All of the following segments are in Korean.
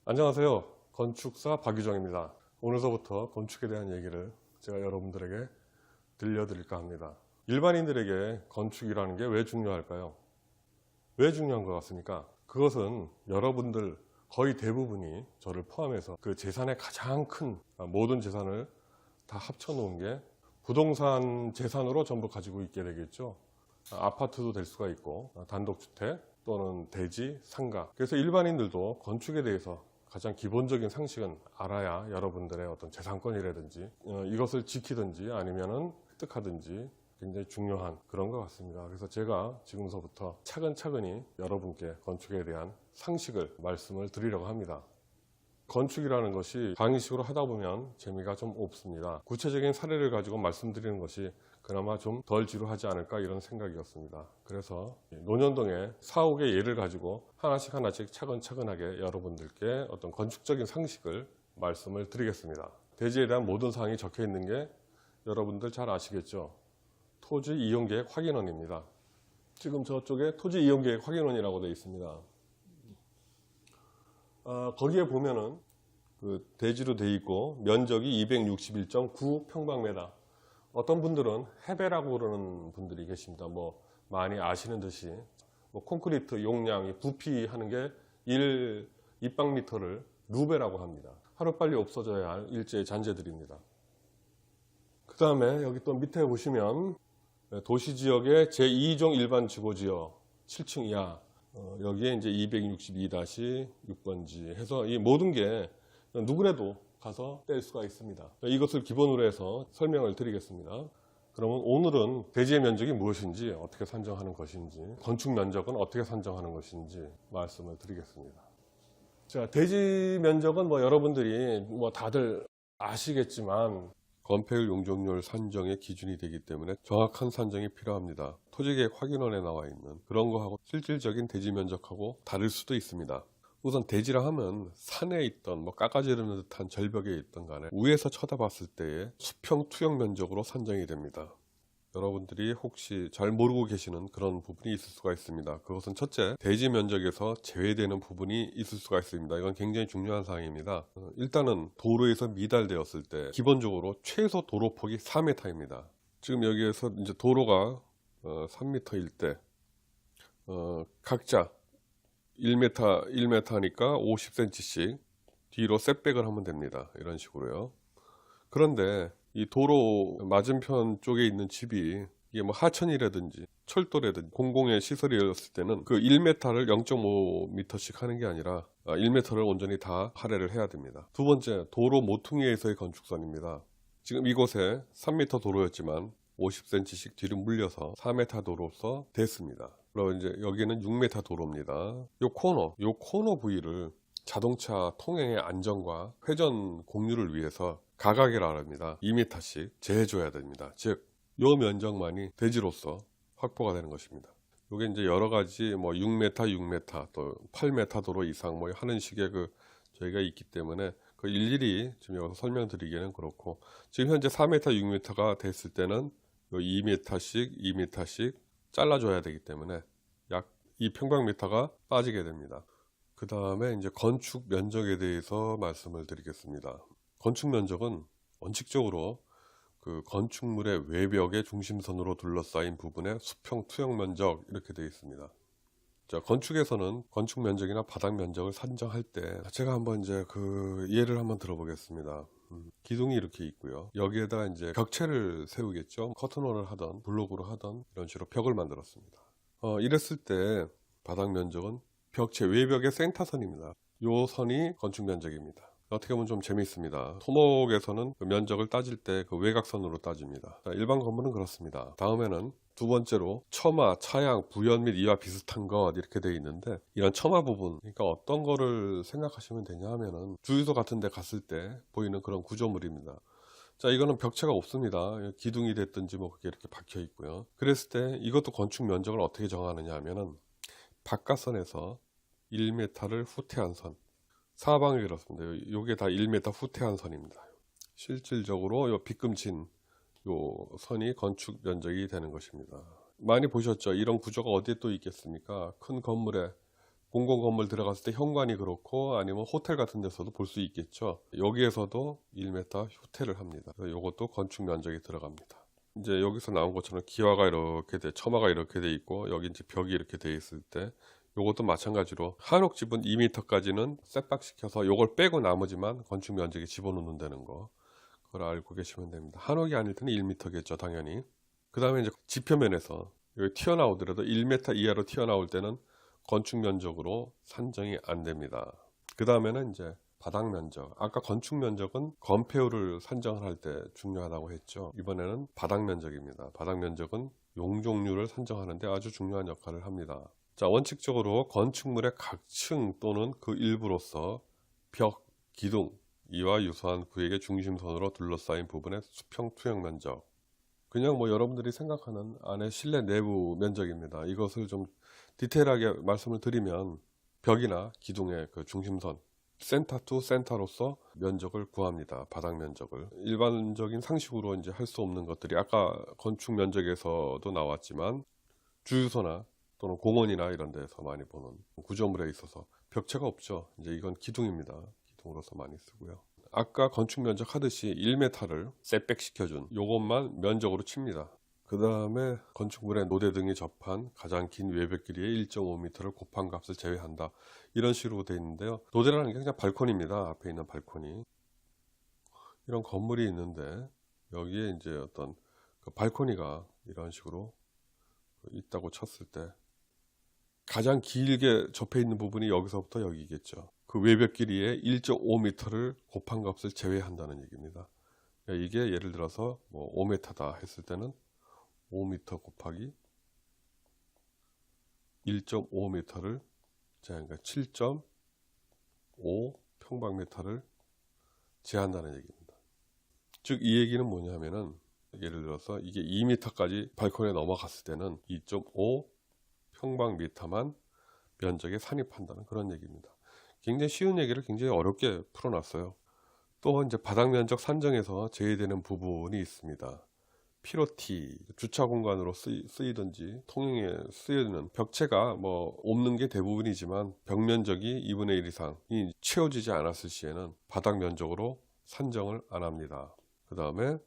안녕하세요. 건축사 박유정입니다. 오늘서부터 건축에 대한 얘기를 제가 여러분들에게 들려드릴까 합니다. 일반인들에게 건축이라는 게 왜 중요할까요? 왜 중요한 것 같습니까? 그것은 여러분들 거의 대부분이 저를 포함해서 그 재산의 가장 큰 모든 재산을 다 합쳐 놓은 게 부동산 재산으로 전부 가지고 있게 되겠죠. 아파트도 될 수가 있고 단독주택 또는 대지, 상가. 그래서 일반인들도 건축에 대해서 가장 기본적인 상식은 알아야 여러분들의 어떤 재산권이라든지 이것을 지키든지 아니면은 획득하든지 굉장히 중요한 그런 것 같습니다. 그래서 제가 지금서부터 차근차근히 여러분께 건축에 대한 상식을 말씀을 드리려고 합니다. 건축이라는 것이 강의식으로 하다 보면 재미가 좀 없습니다. 구체적인 사례를 가지고 말씀드리는 것이 그나마 좀 덜 지루하지 않을까 이런 생각이었습니다. 그래서 논현동의 사옥의 예를 가지고 하나씩 차근차근하게 여러분들께 어떤 건축적인 상식을 말씀을 드리겠습니다. 대지에 대한 모든 사항이 적혀 있는 게 여러분들 잘 아시겠죠? 토지 이용계획 확인원입니다. 지금 저쪽에 토지 이용계획 확인원이라고 되어 있습니다. 거기에 보면은 그 대지로 되어 있고 면적이 261.9 평방미터. 어떤 분들은 해배라고 그러는 분들이 계십니다. 뭐 많이 아시는 듯이 뭐 콘크리트 용량이 부피하는 게 1 입방미터를 루베라고 합니다. 하루빨리 없어져야 할 일제의 잔재들입니다. 그 다음에 여기 또 밑에 보시면 도시지역의 제2종 일반 주거지역 7층 이하 여기에 이제 262-6번지 해서 이 모든 게 누구라도 가서 뗄 수가 있습니다. 이것을 기본으로 해서 설명을 드리겠습니다. 그러면 오늘은 대지의 면적이 무엇인지, 어떻게 산정하는 것인지, 건축 면적은 어떻게 산정하는 것인지 말씀을 드리겠습니다. 자, 대지 면적은 뭐 여러분들이 뭐 다들 아시겠지만 건폐율 용적률 산정의 기준이 되기 때문에 정확한 산정이 필요합니다. 토지계획 확인원에 나와 있는 그런 거하고 실질적인 대지 면적하고 다를 수도 있습니다. 우선 대지라 하면 산에 있던 뭐 깎아지르는 듯한 절벽에 있던 간에 위에서 쳐다봤을 때의 수평 투영 면적으로 산정이 됩니다. 여러분들이 혹시 잘 모르고 계시는 그런 부분이 있을 수가 있습니다. 그것은 첫째, 대지 면적에서 제외되는 부분이 있을 수가 있습니다. 이건 굉장히 중요한 사항입니다. 일단은 도로에서 미달되었을 때 기본적으로 최소 도로폭이 4m입니다. 지금 여기에서 이제 도로가 3m일 때 각자 1m, 1m니까 50cm씩 뒤로 셋백을 하면 됩니다. 이런 식으로요. 그런데 이 도로 맞은편 쪽에 있는 집이 이게 뭐 하천이라든지 철도라든지 공공의 시설이었을 때는 그 1m를 0.5m씩 하는 게 아니라 1m를 온전히 다 할애를 해야 됩니다. 두 번째, 도로 모퉁이에서의 건축선입니다. 지금 이곳에 3m 도로였지만 50cm씩 뒤로 물려서 4m 도로서 됐습니다. 그리고 이제 여기는 6m 도로입니다. 요 코너 부위를 자동차 통행의 안전과 회전 공유를 위해서 가각이라 합니다. 2m씩 재해줘야 됩니다. 즉, 요 면적만이 대지로서 확보가 되는 것입니다. 요게 이제 여러 가지 뭐 6m, 6m 또 8m 도로 이상 뭐 하는 식의 그 저희가 있기 때문에 그 일일이 지금 여기서 설명드리기는 그렇고, 지금 현재 4m, 6m가 됐을 때는 요 2m씩, 2m씩 잘라줘야 되기 때문에 약 2평방미터가 빠지게 됩니다. 그 다음에 이제 건축 면적에 대해서 말씀을 드리겠습니다. 건축 면적은 원칙적으로 그 건축물의 외벽의 중심선으로 둘러싸인 부분의 수평 투영 면적 이렇게 되어 있습니다. 자, 건축에서는 건축 면적이나 바닥 면적을 산정할 때 제가 한번 이제 그 예를 한번 들어보겠습니다. 기둥이 이렇게 있고요. 여기에다가 이제 벽체를 세우겠죠. 커튼홀을 하던 블록으로 하던 이런 식으로 벽을 만들었습니다. 이랬을 때 바닥 면적은 벽체 외벽의 센터선입니다. 요 선이 건축 면적입니다. 어떻게 보면 좀 재미있습니다. 토목에서는 그 면적을 따질 때 그 외곽선으로 따집니다. 일반 건물은 그렇습니다. 다음에는 두 번째로 처마, 차양, 부연 및 이와 비슷한 것 이렇게 되어 있는데, 이런 처마 부분, 그러니까 어떤 거를 생각하시면 되냐 하면은 주유소 같은 데 갔을 때 보이는 그런 구조물입니다. 자, 이거는 벽체가 없습니다. 기둥이 됐든지 뭐 그게 이렇게 박혀 있고요. 그랬을 때 이것도 건축 면적을 어떻게 정하느냐 하면은 바깥선에서 1m를 후퇴한 선, 사방이 그렇습니다. 요게 다 1m 후퇴한 선입니다. 실질적으로 요 빗금친 요 선이 건축 면적이 되는 것입니다. 많이 보셨죠? 이런 구조가 어디에 또 있겠습니까? 큰 건물에 공공건물 들어갔을 때 현관이 그렇고 아니면 호텔 같은 데서도 볼 수 있겠죠. 여기에서도 1m 휴태를 합니다. 이것도 건축 면적이 들어갑니다. 이제 여기서 나온 것처럼 기와가 이렇게 처마가 이렇게 돼 있고 여기 이제 벽이 이렇게 돼 있을 때 요것도 마찬가지로 한옥 집은 2m까지는 셋박 시켜서 요걸 빼고 나머지만 건축 면적에 집어넣는다는 거, 그걸 알고 계시면 됩니다. 한옥이 아닐 때는 1m겠죠, 당연히. 그 다음에 이제 지표면에서 여기 튀어나오더라도 1m 이하로 튀어나올 때는 건축 면적으로 산정이 안 됩니다. 그 다음에는 이제 바닥 면적. 아까 건축 면적은 건폐율을 산정을 할 때 중요하다고 했죠. 이번에는 바닥 면적입니다. 바닥 면적은 용적률을 산정하는데 아주 중요한 역할을 합니다. 자, 원칙적으로 건축물의 각 층 또는 그 일부로서 벽, 기둥, 이와 유사한 구역의 중심선으로 둘러싸인 부분의 수평 투영 면적. 그냥 뭐 여러분들이 생각하는 안에 실내 내부 면적입니다. 이것을 좀 디테일하게 말씀을 드리면 벽이나 기둥의 그 중심선, 센터 투 센터로서 면적을 구합니다. 바닥 면적을. 일반적인 상식으로 이제 할 수 없는 것들이 아까 건축 면적에서도 나왔지만 주유소나 또는 공원이나 이런 데서 많이 보는 구조물에 있어서 벽체가 없죠. 이제 이건 기둥입니다. 기둥으로서 많이 쓰고요. 아까 건축 면적 하듯이 1m를 셋백 시켜준 요것만 면적으로 칩니다. 그 다음에 건축물의 노대 등이 접한 가장 긴 외벽 길이의 1.5m를 곱한 값을 제외한다. 이런 식으로 되어 있는데요. 노대라는 게 그냥 발코니입니다. 앞에 있는 발코니. 이런 건물이 있는데 여기에 이제 어떤 그 발코니가 이런 식으로 있다고 쳤을 때 가장 길게 접해 있는 부분이 여기서부터 여기겠죠. 그 외벽 길이의 1.5m를 곱한 값을 제외한다는 얘기입니다. 이게 예를 들어서 뭐 5m다 했을 때는 5m 곱하기 1.5m를 그러니까 7.5 평방미터를 제한다는 얘기입니다. 즉 이 얘기는 뭐냐면은 예를 들어서 이게 2m까지 발코니에 넘어갔을 때는 2.5 평방미터만 면적에 산입한다는 그런 얘기입니다. 굉장히 쉬운 얘기를 굉장히 어렵게 풀어놨어요. 또 이제 바닥 면적 산정에서 제외되는 부분이 있습니다. 피로티, 주차 공간으로 쓰이든지 통행에 쓰이는 벽체가 뭐 없는 게 대부분이지만 벽 면적이 2분의 1 이상이 채워지지 않았을 시에는 바닥 면적으로 산정을 안 합니다. 그 다음에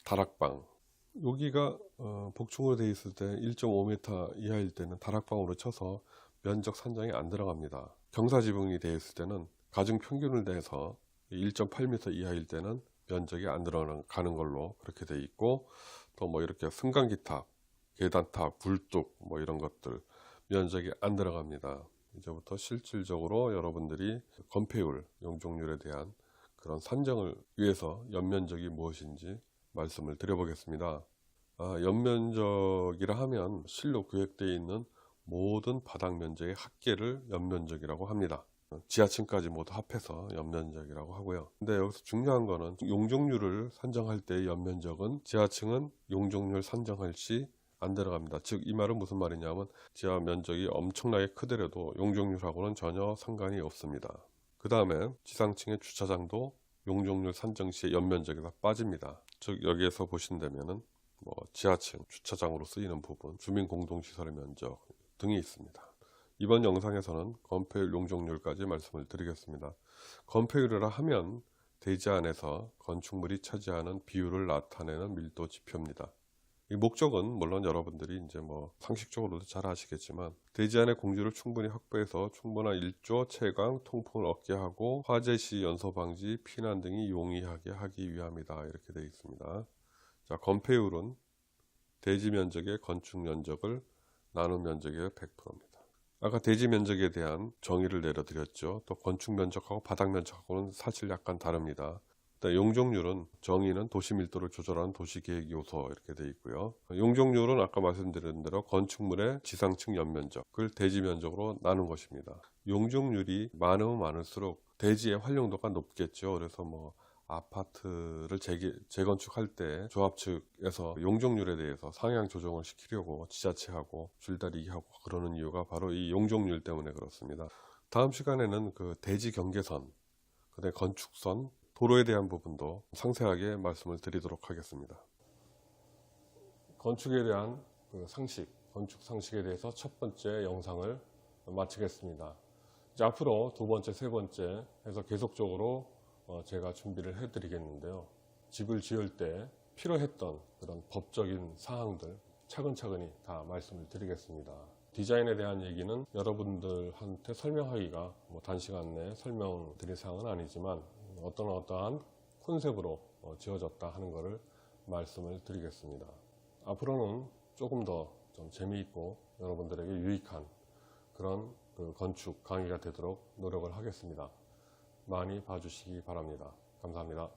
다락방. 여기가 복층으로 되어 있을 때 1.5m 이하일 때는 다락방으로 쳐서 면적 산정이 안 들어갑니다. 경사지붕이 되어 있을 때는 가중 평균을 내서 1.8m 이하일 때는 면적이 안 들어가는 걸로 그렇게 돼 있고, 또 뭐 이렇게 승강기탑, 계단탑, 굴뚝 뭐 이런 것들 면적이 안 들어갑니다. 이제부터 실질적으로 여러분들이 건폐율, 용적률에 대한 그런 산정을 위해서 연면적이 무엇인지 말씀을 드려보겠습니다. 연면적이라 하면 실로 구획되어 있는 모든 바닥 면적의 합계를 연면적이라고 합니다. 지하층까지 모두 합해서 연면적이라고 하고요. 근데 여기서 중요한 거는 용적률을 산정할 때의 연면적은 지하층은 용적률 산정할 시 안 들어갑니다. 즉 이 말은 무슨 말이냐면 지하 면적이 엄청나게 크더라도 용적률하고는 전혀 상관이 없습니다. 그 다음에 지상층의 주차장도 용적률 산정 시에 연면적에서 빠집니다. 즉 여기에서 보신다면은 뭐 지하층 주차장으로 쓰이는 부분, 주민공동시설의 면적 등이 있습니다. 이번 영상에서는 건폐율 용적률까지 말씀을 드리겠습니다. 건폐율이라 하면 대지 안에서 건축물이 차지하는 비율을 나타내는 밀도 지표입니다. 이 목적은 물론 여러분들이 이제 뭐 상식적으로도 잘 아시겠지만 대지 안의 공기를 충분히 확보해서 충분한 일조, 채광, 통풍을 얻게 하고 화재 시 연소 방지, 피난 등이 용이하게 하기 위함이다. 이렇게 되어 있습니다. 자, 건폐율은 대지 면적의 건축 면적을 나눈 면적의 100%입니다. 아까 대지 면적에 대한 정의를 내려드렸죠. 또 건축 면적하고 바닥 면적하고는 사실 약간 다릅니다. 용적률은 정의는 도시 밀도를 조절하는 도시계획 요소 이렇게 되어 있고요. 용적률은 아까 말씀드린 대로 건축물의 지상층 연면적을 대지 면적으로 나눈 것입니다. 용적률이 많으면 많을수록 대지의 활용도가 높겠죠. 그래서 뭐 아파트를 재건축할 때 조합 측에서 용적률에 대해서 상향 조정을 시키려고 지자체하고 줄다리기하고 그러는 이유가 바로 이 용적률 때문에 그렇습니다. 다음 시간에는 그 대지 경계선, 그다음에 건축선, 도로에 대한 부분도 상세하게 말씀을 드리도록 하겠습니다. 건축에 대한 그 상식, 건축 상식에 대해서 첫 번째 영상을 마치겠습니다. 이제 앞으로 두 번째, 세 번째 해서 계속적으로 제가 준비를 해 드리겠는데요. 집을 지을 때 필요했던 그런 법적인 사항들 차근차근히 다 말씀을 드리겠습니다. 디자인에 대한 얘기는 여러분들한테 설명하기가 단시간 내에 설명드릴 사항은 아니지만 어떠한 콘셉트로 지어졌다 하는 것을 말씀을 드리겠습니다. 앞으로는 조금 더 좀 재미있고 여러분들에게 유익한 그런 건축 강의가 되도록 노력을 하겠습니다. 많이 봐주시기 바랍니다. 감사합니다.